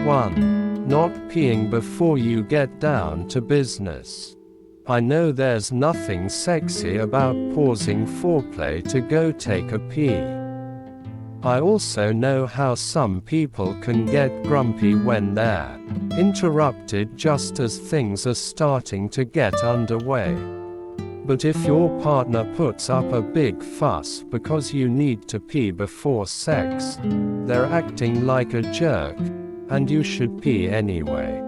1. Not peeing before you get down to business. I know there's nothing sexy about pausing foreplay to go take a pee. I also know how some people can get grumpy when they're interrupted just as things are starting to get underway. But if your partner puts up a big fuss because you need to pee before sex, they're acting like a jerk, and you should pee anyway.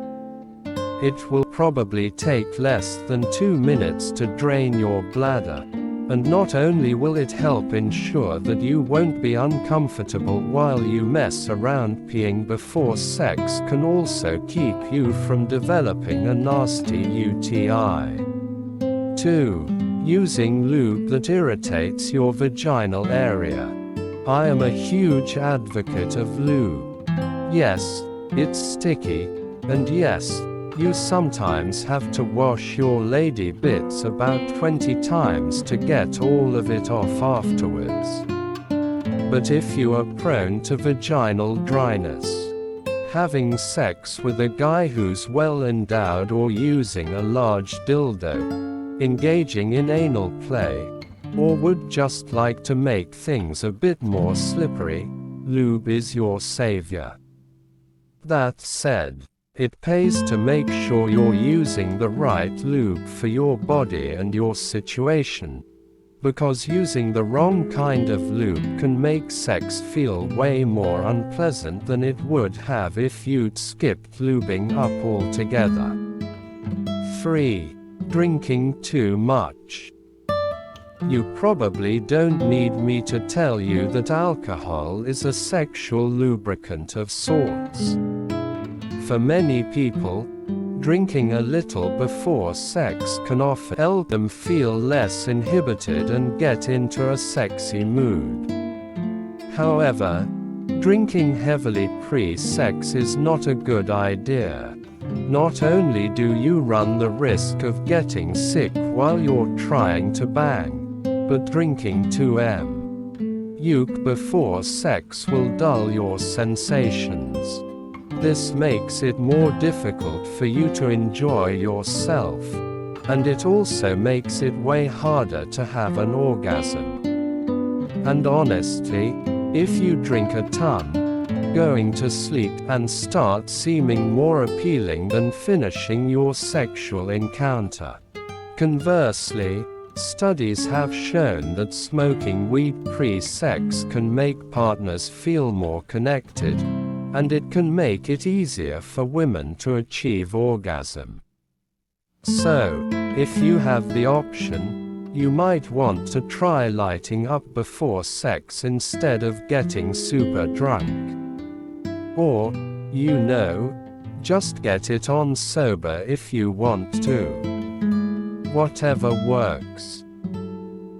It will probably take less than 2 minutes to drain your bladder, and not only will it help ensure that you won't be uncomfortable while you mess around, peeing before sex can also keep you from developing a nasty UTI. 2. Using lube that irritates your vaginal area. I am a huge advocate of lube. Yes, it's sticky, and yes, you sometimes have to wash your lady bits about 20 times to get all of it off afterwards. But if you are prone to vaginal dryness, having sex with a guy who's well endowed or using a large dildo, engaging in anal play, or would just like to make things a bit more slippery, lube is your savior. That said, it pays to make sure you're using the right lube for your body and your situation, because using the wrong kind of lube can make sex feel way more unpleasant than it would have if you'd skipped lubing up altogether. 3. Drinking too much. You probably don't need me to tell you that alcohol is a sexual lubricant of sorts. For many people, drinking a little before sex can often help them feel less inhibited and get into a sexy mood. However, drinking heavily pre-sex is not a good idea. Not only do you run the risk of getting sick while you're trying to bang, but drinking 2 before sex will dull your sensations. This makes it more difficult for you to enjoy yourself, and it also makes it way harder to have an orgasm. And honestly, if you drink a ton, going to sleep and start seeming more appealing than finishing your sexual encounter. Conversely, studies have shown that smoking weed pre-sex can make partners feel more connected, and it can make it easier for women to achieve orgasm. So, if you have the option, you might want to try lighting up before sex instead of getting super drunk. Or, just get it on sober if you want to. Whatever works.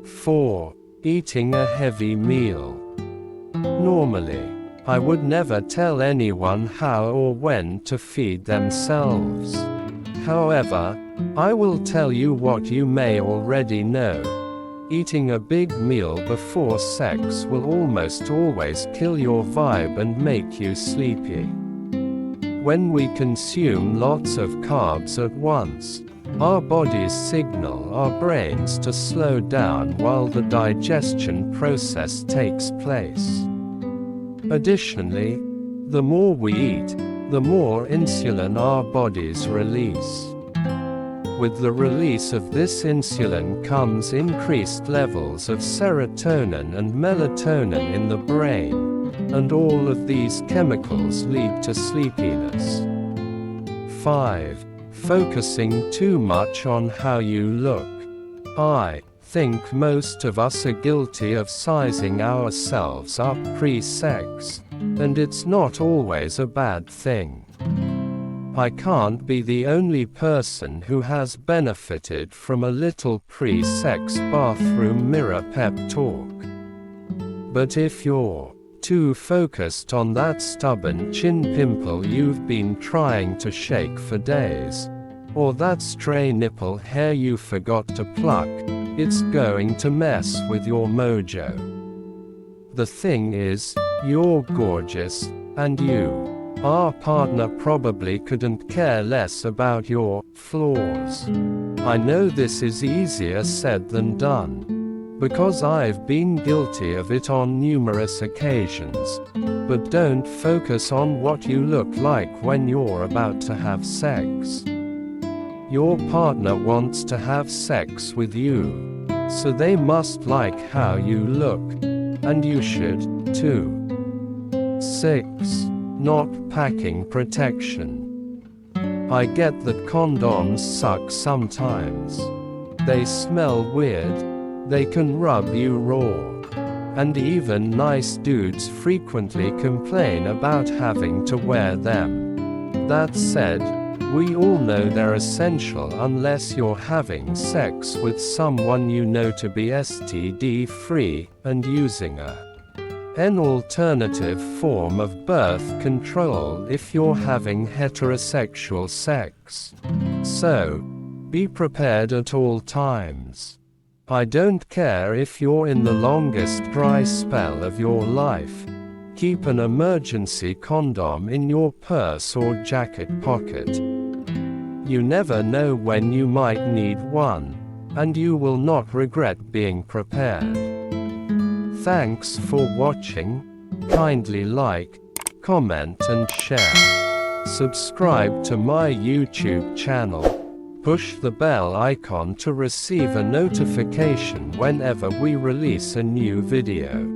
4. Eating a heavy meal. Normally, I would never tell anyone how or when to feed themselves. However, I will tell you what you may already know. Eating a big meal before sex will almost always kill your vibe and make you sleepy. When we consume lots of carbs at once, our bodies signal our brains to slow down while the digestion process takes place. Additionally, the more we eat, the more insulin our bodies release. With the release of this insulin comes increased levels of serotonin and melatonin in the brain, and all of these chemicals lead to sleepiness. 5. Focusing too much on how you look. I think most of us are guilty of sizing ourselves up pre-sex, and it's not always a bad thing. I can't be the only person who has benefited from a little pre-sex bathroom mirror pep talk. But if you're too focused on that stubborn chin pimple you've been trying to shake for days, or that stray nipple hair you forgot to pluck, it's going to mess with your mojo. The thing is, you're gorgeous, and you Our partner probably couldn't care less about your flaws. I know this is easier said than done, because I've been guilty of it on numerous occasions. But don't focus on what you look like when you're about to have sex. Your partner wants to have sex with you, so they must like how you look, and you should, too. 6. Not packing protection. I get that condoms suck sometimes. They smell weird, they can rub you raw, and even nice dudes frequently complain about having to wear them. That said, we all know they're essential unless you're having sex with someone you know to be STD-free and using an alternative form of birth control if you're having heterosexual sex. So, be prepared at all times. I don't care if you're in the longest dry spell of your life. Keep an emergency condom in your purse or jacket pocket. You never know when you might need one, and you will not regret being prepared. Thanks for watching. Kindly like, comment and share. Subscribe to my YouTube channel. Push the bell icon to receive a notification whenever we release a new video.